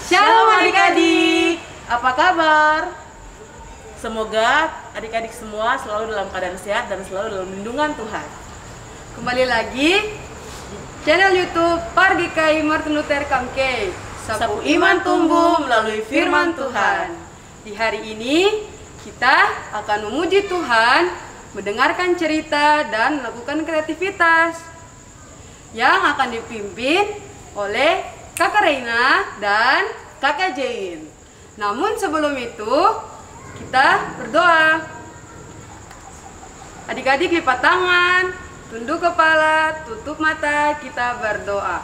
Shalom adik-adik, apa kabar? Semoga adik-adik semua selalu dalam keadaan sehat dan selalu dalam lindungan Tuhan. Kembali lagi di channel YouTube Pargikai Martin Luther Kamke, Sapu iman tumbuh melalui firman Tuhan. Di hari ini kita akan memuji Tuhan, mendengarkan cerita dan melakukan kreativitas yang akan dipimpin oleh Kakak Reina dan Kakak Jain. namun sebelum itu kita berdoa. Adik-adik lipat tangan, tunduk kepala, tutup mata, kita berdoa.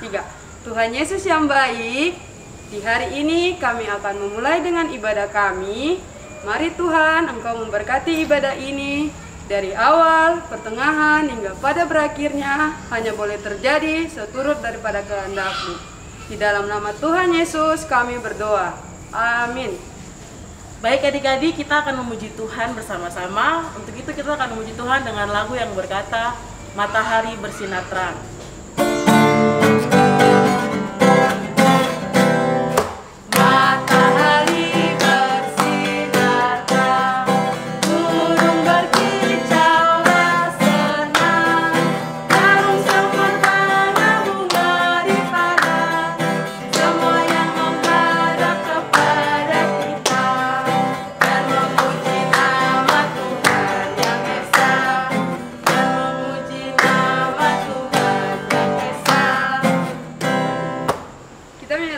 3. Tuhan Yesus yang baik, di hari ini kami akan memulai dengan ibadah kami. Mari Tuhan, Engkau memberkati ibadah ini. Dari awal, pertengahan, hingga pada berakhirnya hanya boleh terjadi seturut daripada kehendak-Mu. Di dalam nama Tuhan Yesus kami berdoa. Amin. Baik adik-adik, kita akan memuji Tuhan bersama-sama. Untuk itu kita akan memuji Tuhan dengan lagu yang berkata, Matahari Bersinar Terang.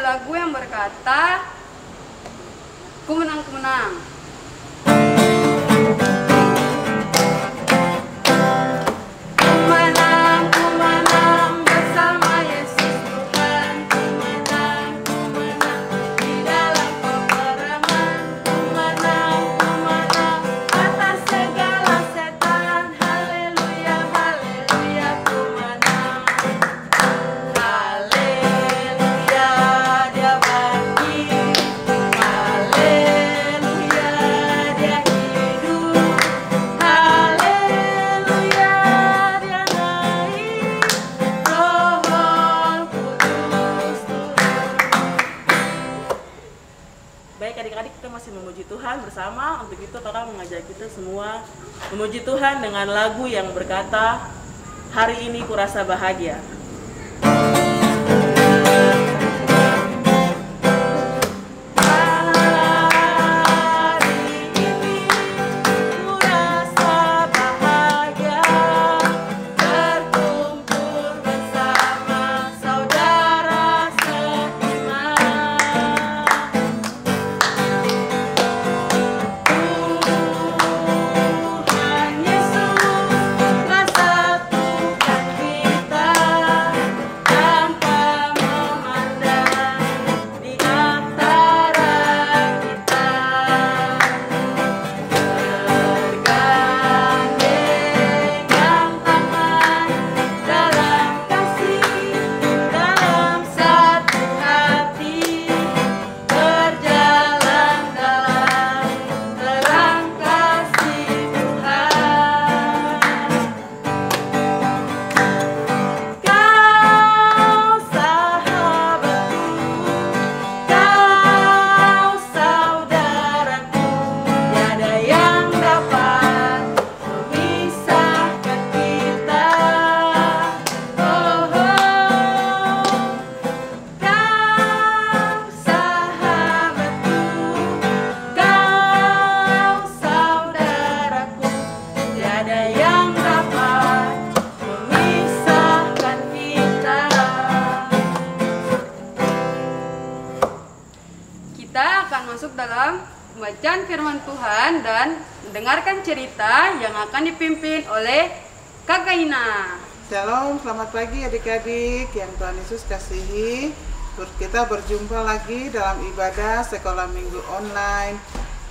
Lagu yang berkata, Ku menang, ku menang. Baik adik-adik, kita masih memuji Tuhan bersama. Untuk itu kakak mengajak kita semua memuji Tuhan dengan lagu yang berkata, Hari ini kurasa bahagia. Kita akan masuk dalam pembacaan firman Tuhan dan mendengarkan cerita yang akan dipimpin oleh Kakak Ina. Shalom, selamat pagi adik-adik yang Tuhan Yesus kasihi. Kita berjumpa lagi dalam ibadah sekolah minggu online.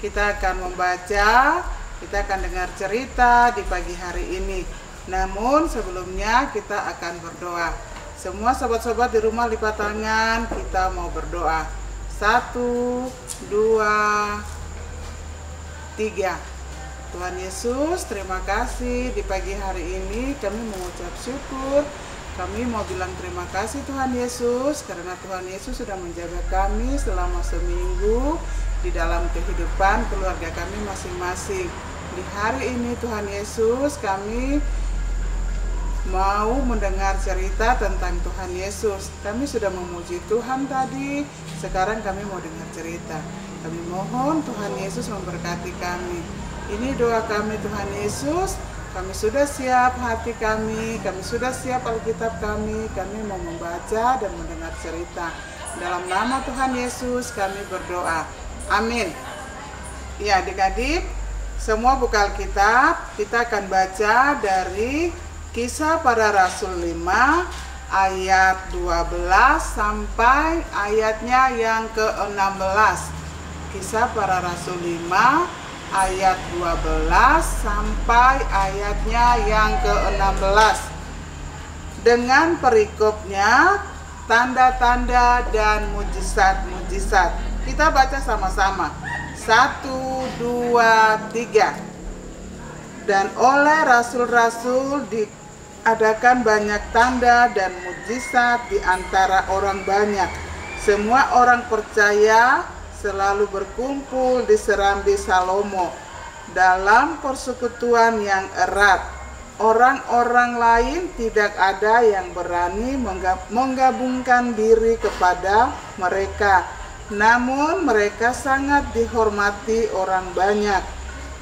Kita akan membaca, kita akan dengar cerita di pagi hari ini. Namun sebelumnya kita akan berdoa. Semua sobat-sobat di rumah lipat tangan, kita mau berdoa. 1, 2, 3. Tuhan Yesus, terima kasih di pagi hari ini kami mengucap syukur Kami mau bilang terima kasih Tuhan Yesus, karena Tuhan Yesus sudah menjaga kami selama seminggu di dalam kehidupan keluarga kami masing-masing. Di hari ini Tuhan Yesus, kami mau mendengar cerita tentang Tuhan Yesus. Kami sudah memuji Tuhan tadi, sekarang kami mau dengar cerita. Kami mohon Tuhan Yesus memberkati kami. Ini doa kami Tuhan Yesus. Kami sudah siap hati kami sudah siap Alkitab kami mau membaca dan mendengar cerita. Dalam nama Tuhan Yesus kami berdoa. Amin. Ya, adik-adik, semua buka Alkitab, kita akan baca dari Kisah Para Rasul 5 ayat 12 sampai ayatnya yang ke-16. Kisah Para Rasul 5 ayat 12 sampai ayatnya yang ke-16. Dengan perikopnya, tanda-tanda dan mujizat-mujizat. Kita baca sama-sama. 1, 2, 3. Dan oleh rasul-rasul diadakan banyak tanda dan mujizat di antara orang banyak. Semua orang percaya selalu berkumpul di Serambi Salomo dalam persekutuan yang erat. Orang-orang lain tidak ada yang berani menggabungkan diri kepada mereka. Namun mereka sangat dihormati orang banyak,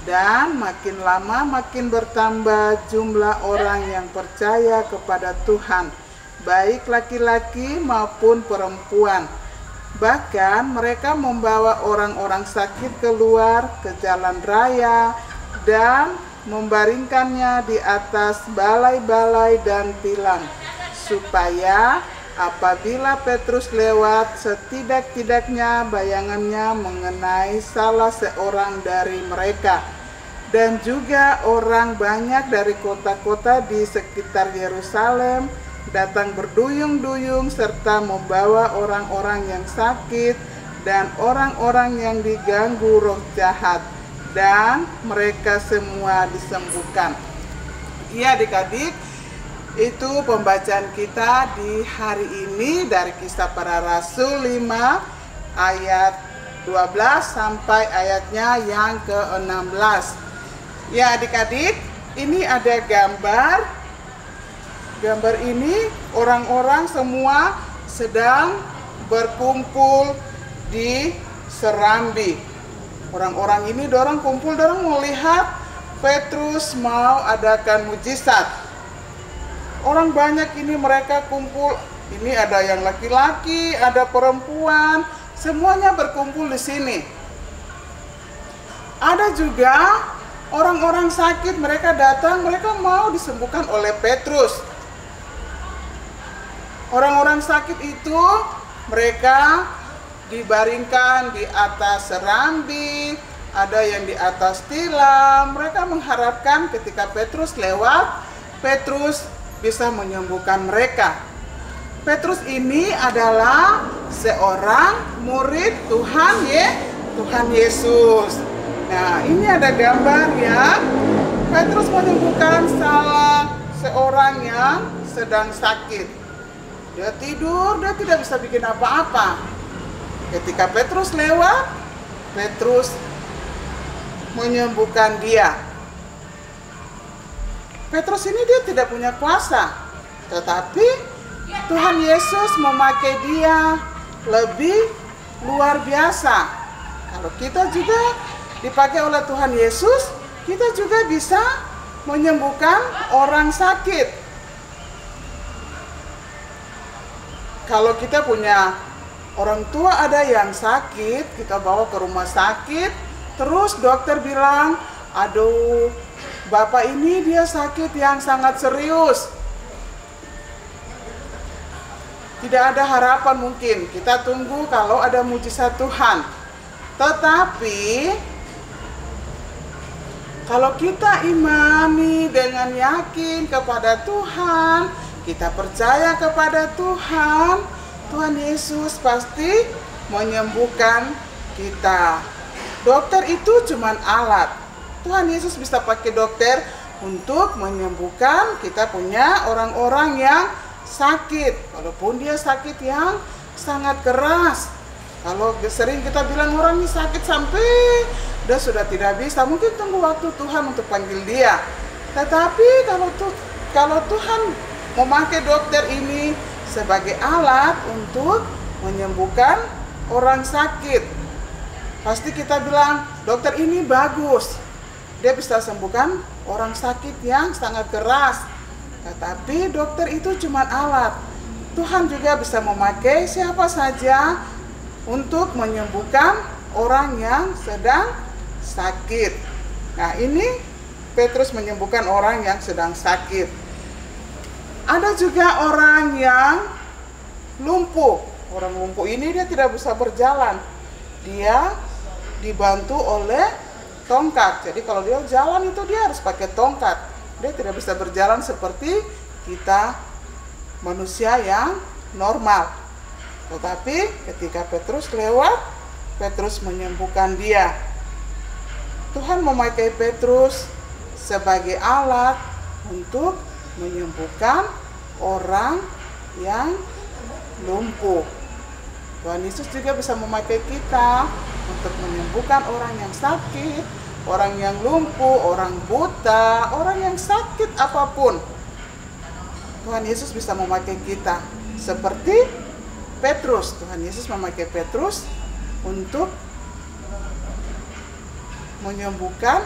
dan makin lama makin bertambah jumlah orang yang percaya kepada Tuhan, baik laki-laki maupun perempuan. Bahkan mereka membawa orang-orang sakit keluar ke jalan raya dan membaringkannya di atas balai-balai dan tilang, supaya apabila Petrus lewat, setidak-tidaknya bayangannya mengenai salah seorang dari mereka. Dan juga orang banyak dari kota-kota di sekitar Yerusalem datang berduyung-duyung serta membawa orang-orang yang sakit dan orang-orang yang diganggu roh jahat, dan mereka semua disembuhkan. Iya adik-adik, itu pembacaan kita di hari ini dari Kisah Para Rasul 5 ayat 12 sampai ayatnya yang ke-16. Ya adik-adik, ini ada gambar. Gambar ini orang-orang semua sedang berkumpul di Serambi. Orang-orang ini dorang kumpul, dorang mau lihat Petrus mau adakan mujizat. Orang banyak ini mereka kumpul. Ini ada yang laki-laki, ada perempuan, semuanya berkumpul di sini. Ada juga orang-orang sakit, mereka datang, mereka mau disembuhkan oleh Petrus. Orang-orang sakit itu mereka dibaringkan di atas serambi, ada yang di atas tilam. Mereka mengharapkan ketika Petrus lewat, Petrus bisa menyembuhkan mereka. Petrus ini adalah seorang murid Tuhan Yesus. Nah, ini ada gambar ya. Petrus menyembuhkan salah seorang yang sedang sakit. Dia tidur, dia tidak bisa bikin apa-apa. Ketika Petrus lewat, Petrus menyembuhkan dia. Petrus ini dia tidak punya kuasa, tetapi Tuhan Yesus memakai dia lebih luar biasa. Kalau kita juga dipakai oleh Tuhan Yesus, kita juga bisa menyembuhkan orang sakit. Kalau kita punya orang tua ada yang sakit, kita bawa ke rumah sakit, terus dokter bilang, aduh, bapak ini dia sakit yang sangat serius. Tidak ada harapan mungkin, kita tunggu kalau ada mujizat Tuhan. Tetapi, kalau kita imani dengan yakin kepada Tuhan, kita percaya kepada Tuhan, Tuhan Yesus pasti menyembuhkan kita. Dokter itu cuma alat. Tuhan Yesus bisa pakai dokter untuk menyembuhkan kita punya orang-orang yang sakit, walaupun dia sakit yang sangat keras. Kalau sering kita bilang orang ini sakit sampai dia sudah tidak bisa, mungkin tunggu waktu Tuhan untuk panggil dia. Tetapi kalau Tuhan memakai dokter ini sebagai alat untuk menyembuhkan orang sakit, pasti kita bilang dokter ini bagus, dia bisa sembuhkan orang sakit yang sangat keras. Tetapi dokter itu cuma alat. Tuhan juga bisa memakai siapa saja untuk menyembuhkan orang yang sedang sakit. Nah, ini Petrus menyembuhkan orang yang sedang sakit. Ada juga orang yang lumpuh. Orang lumpuh ini dia tidak bisa berjalan. Dia dibantu oleh tongkat. Jadi kalau dia jalan itu dia harus pakai tongkat. Dia tidak bisa berjalan seperti kita manusia yang normal. Tetapi ketika Petrus lewat, Petrus menyembuhkan dia. Tuhan memakai Petrus sebagai alat untuk menyembuhkan orang yang lumpuh. Tuhan Yesus juga bisa memakai kita untuk menyembuhkan orang yang sakit, orang yang lumpuh, orang buta, orang yang sakit apapun. Tuhan Yesus bisa memakai kita seperti Petrus. Tuhan Yesus memakai Petrus untuk menyembuhkan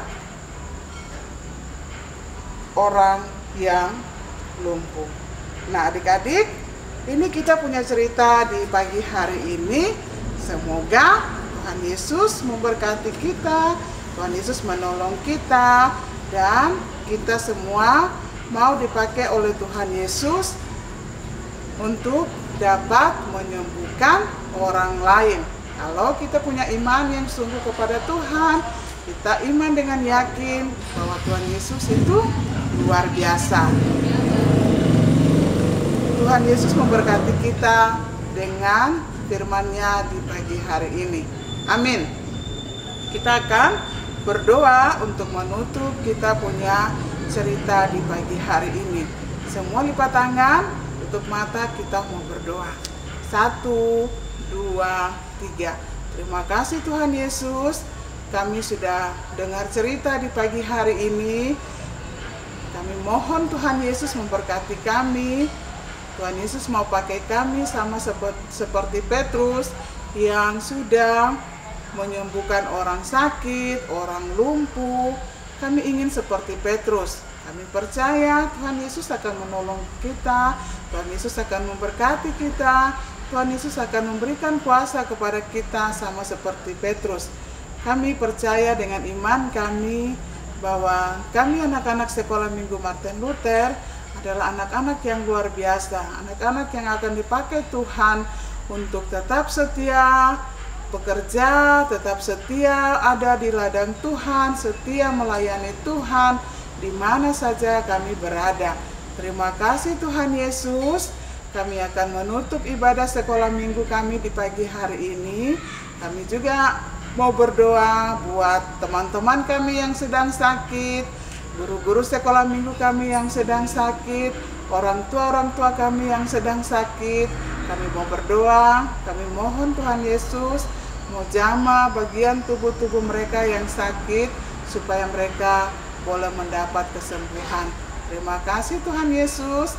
orang yang lumpuh. Nah, adik-adik, ini kita punya cerita di pagi hari ini. Semoga Tuhan Yesus memberkati kita, Tuhan Yesus menolong kita, dan kita semua mau dipakai oleh Tuhan Yesus untuk dapat menyembuhkan orang lain. Kalau kita punya iman yang sungguh kepada Tuhan, kita iman dengan yakin bahwa Tuhan Yesus itu luar biasa. Tuhan Yesus memberkati kita dengan firman-Nya di pagi hari ini. Amin. Kita akan berdoa untuk menutup kita punya cerita di pagi hari ini. Semua lipat tangan, tutup mata, kita mau berdoa. 1, 2, 3. Terima kasih Tuhan Yesus, kami sudah dengar cerita di pagi hari ini. Kami mohon Tuhan Yesus memberkati kami. Tuhan Yesus mau pakai kami sama seperti Petrus yang sudah menyembuhkan orang sakit, orang lumpuh. Kami ingin seperti Petrus. Kami percaya Tuhan Yesus akan menolong kita, Tuhan Yesus akan memberkati kita, Tuhan Yesus akan memberikan kuasa kepada kita sama seperti Petrus. Kami percaya dengan iman kami bahwa kami anak-anak sekolah minggu Martin Luther adalah anak-anak yang luar biasa, anak-anak yang akan dipakai Tuhan untuk tetap setia bekerja, tetap setia ada di ladang Tuhan, setia melayani Tuhan di mana saja kami berada. Terima kasih Tuhan Yesus. Kami akan menutup ibadah sekolah minggu kami di pagi hari ini. Kami juga mau berdoa buat teman-teman kami yang sedang sakit, guru-guru sekolah minggu kami yang sedang sakit, orang tua kami yang sedang sakit. Kami mau berdoa, kami mohon Tuhan Yesus mau jamah bagian tubuh-tubuh mereka yang sakit supaya mereka boleh mendapat kesembuhan. Terima kasih Tuhan Yesus.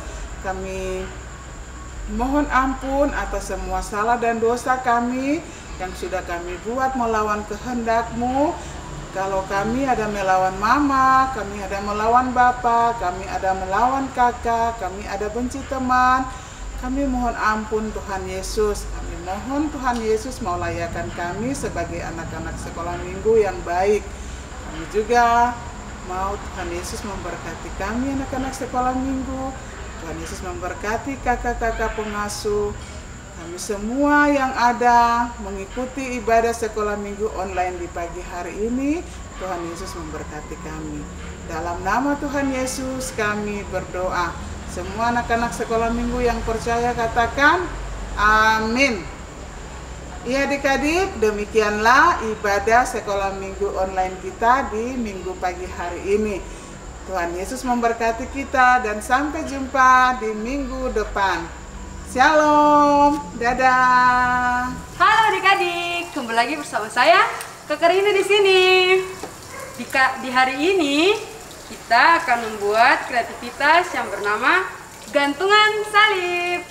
Kami mohon ampun atas semua salah dan dosa kami yang sudah kami buat melawan kehendak-Mu. Kalau kami ada melawan mama, kami ada melawan bapak, kami ada melawan kakak, kami ada benci teman, kami mohon ampun Tuhan Yesus. Kami mohon Tuhan Yesus mau layakan kami sebagai anak-anak sekolah minggu yang baik. Kami juga mau Tuhan Yesus memberkati kami anak-anak sekolah minggu. Tuhan Yesus memberkati kakak-kakak pengasuh. Kami semua yang ada mengikuti ibadah sekolah minggu online di pagi hari ini. Tuhan Yesus memberkati kami. Dalam nama Tuhan Yesus kami berdoa. Semua anak-anak sekolah minggu yang percaya katakan amin. Ya adik-adik, demikianlah ibadah sekolah minggu online kita di minggu pagi hari ini. Tuhan Yesus memberkati kita dan sampai jumpa di minggu depan. Shalom, dadah. Halo adik-adik, kembali lagi bersama saya, Kak Karina di sini. Di hari ini kita akan membuat kreativitas yang bernama gantungan salib.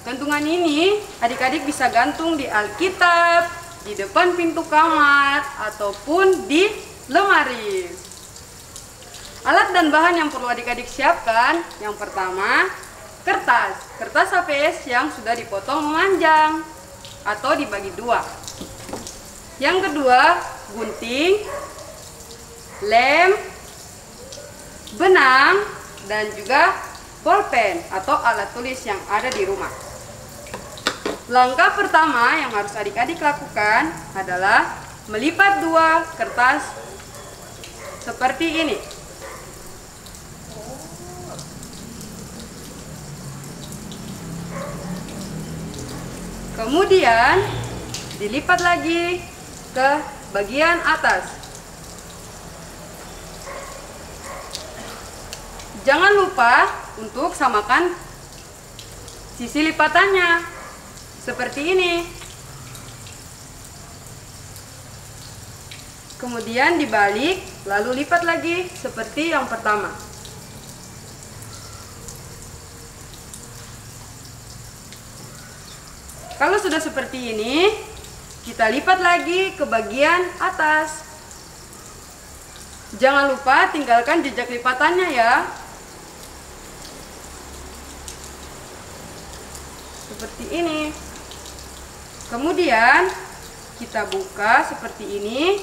Gantungan ini adik-adik bisa gantung di Alkitab, di depan pintu kamar, ataupun di lemari. Alat dan bahan yang perlu adik-adik siapkan, yang pertama kertas HVS yang sudah dipotong memanjang atau dibagi dua. Yang kedua, gunting, lem, benang, dan juga bolpen atau alat tulis yang ada di rumah. Langkah pertama yang harus adik-adik lakukan adalah melipat dua kertas seperti ini. Kemudian dilipat lagi ke bagian atas. Jangan lupa untuk samakan sisi lipatannya seperti ini. Kemudian dibalik, lalu lipat lagi seperti yang pertama. Kalau sudah seperti ini, kita lipat lagi ke bagian atas. Jangan lupa tinggalkan jejak lipatannya ya. Seperti ini. Kemudian kita buka seperti ini,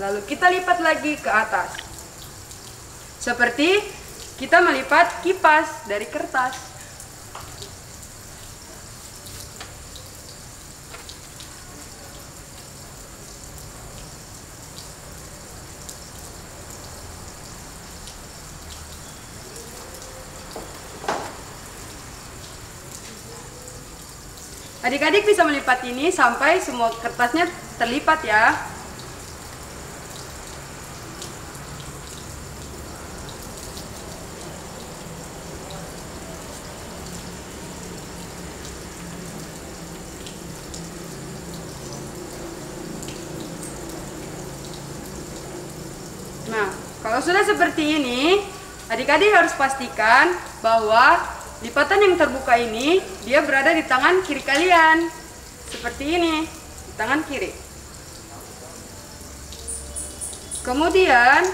lalu kita lipat lagi ke atas. Seperti kita melipat kipas dari kertas. Adik-adik bisa melipat ini sampai semua kertasnya terlipat ya. Nah, kalau sudah seperti ini, adik-adik harus pastikan bahwa lipatan yang terbuka ini dia berada di tangan kiri kalian. Seperti ini, di tangan kiri. Kemudian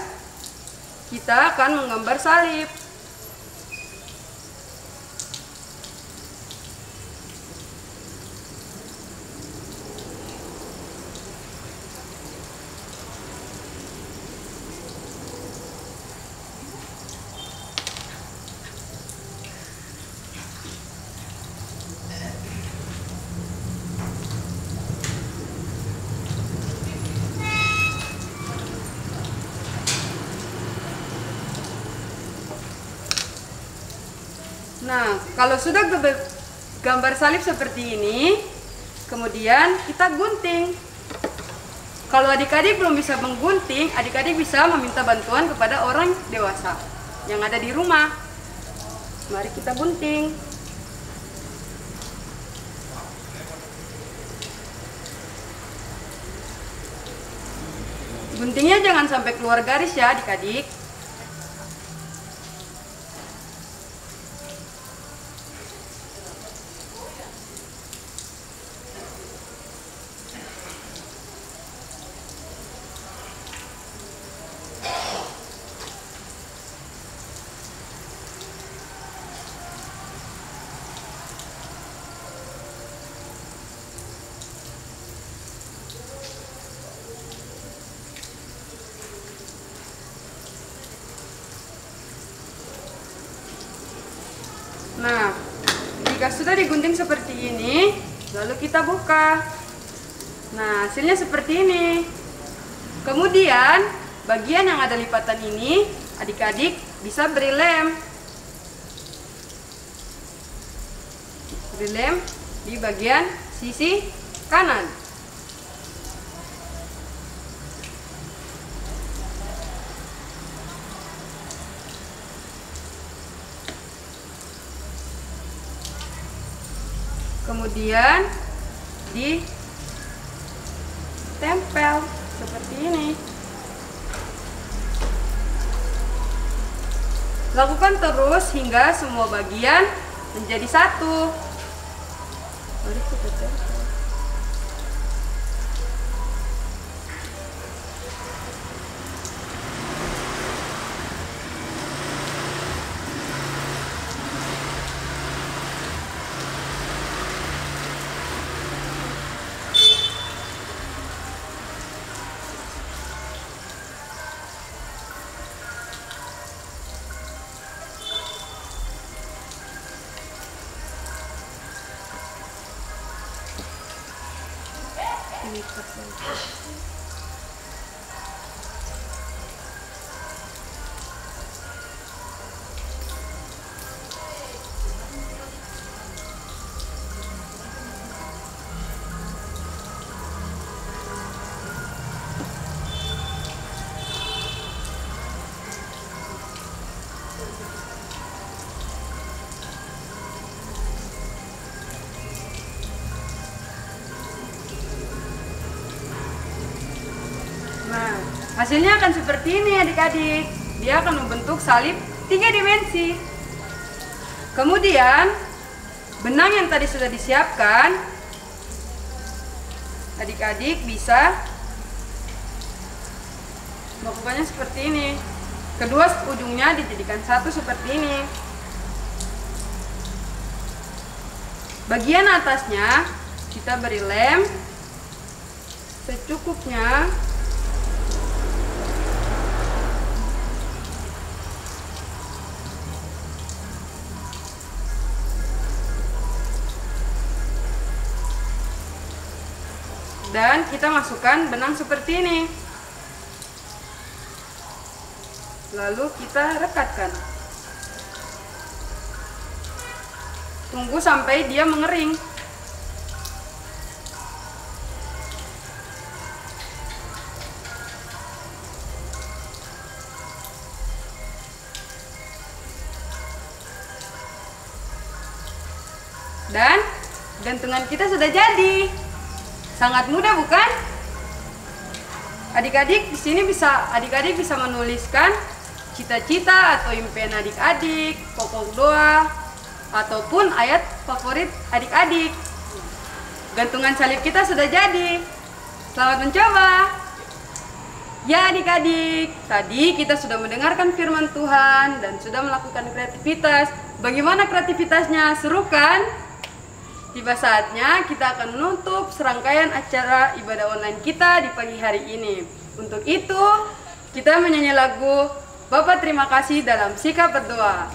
kita akan menggambar salib. Nah, kalau sudah gambar salib seperti ini, kemudian kita gunting. Kalau adik-adik belum bisa menggunting, adik-adik bisa meminta bantuan kepada orang dewasa yang ada di rumah. Mari kita gunting. Guntingnya jangan sampai keluar garis ya adik-adik. Nah, jika sudah digunting seperti ini, lalu kita buka. Nah, hasilnya seperti ini. Kemudian, bagian yang ada lipatan ini, adik-adik bisa beri lem. Beri lem di bagian sisi kanan. kemudian ditempel seperti ini. Lakukan terus hingga semua bagian menjadi satu. Mari kita tempel. Nah, hasilnya akan seperti ini adik-adik. Dia akan membentuk salib 3 dimensi. Kemudian, benang yang tadi sudah disiapkan, adik-adik bisa melakukannya seperti ini. Kedua ujungnya dijadikan satu seperti ini. Bagian atasnya kita beri lem secukupnya. Dan kita masukkan benang seperti ini. Lalu kita rekatkan. Tunggu sampai dia mengering. Dan gantungan kita sudah jadi. Sangat mudah bukan? Adik-adik di sini adik-adik bisa menuliskan cita-cita atau impian adik-adik, pokok doa, ataupun ayat favorit adik-adik. Gantungan salib kita sudah jadi. Selamat mencoba. Ya adik-adik, tadi kita sudah mendengarkan firman Tuhan dan sudah melakukan kreativitas. Bagaimana kreativitasnya? Seru kan? Tiba saatnya kita akan menutup serangkaian acara ibadah online kita di pagi hari ini. Untuk itu, kita menyanyi lagu Bapa Terima Kasih dalam sikap berdoa.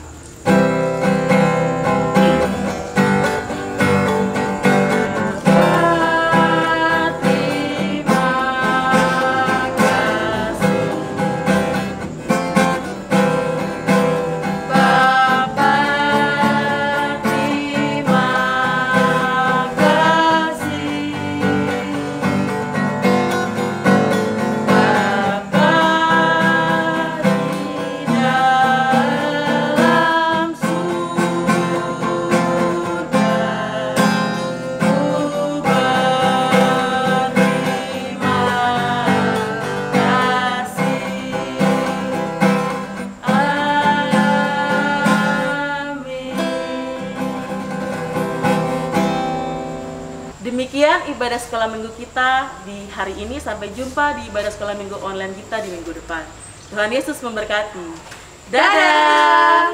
Demikian ibadah sekolah minggu kita di hari ini. Sampai jumpa di ibadah sekolah minggu online kita di minggu depan. Tuhan Yesus memberkati. Dadah!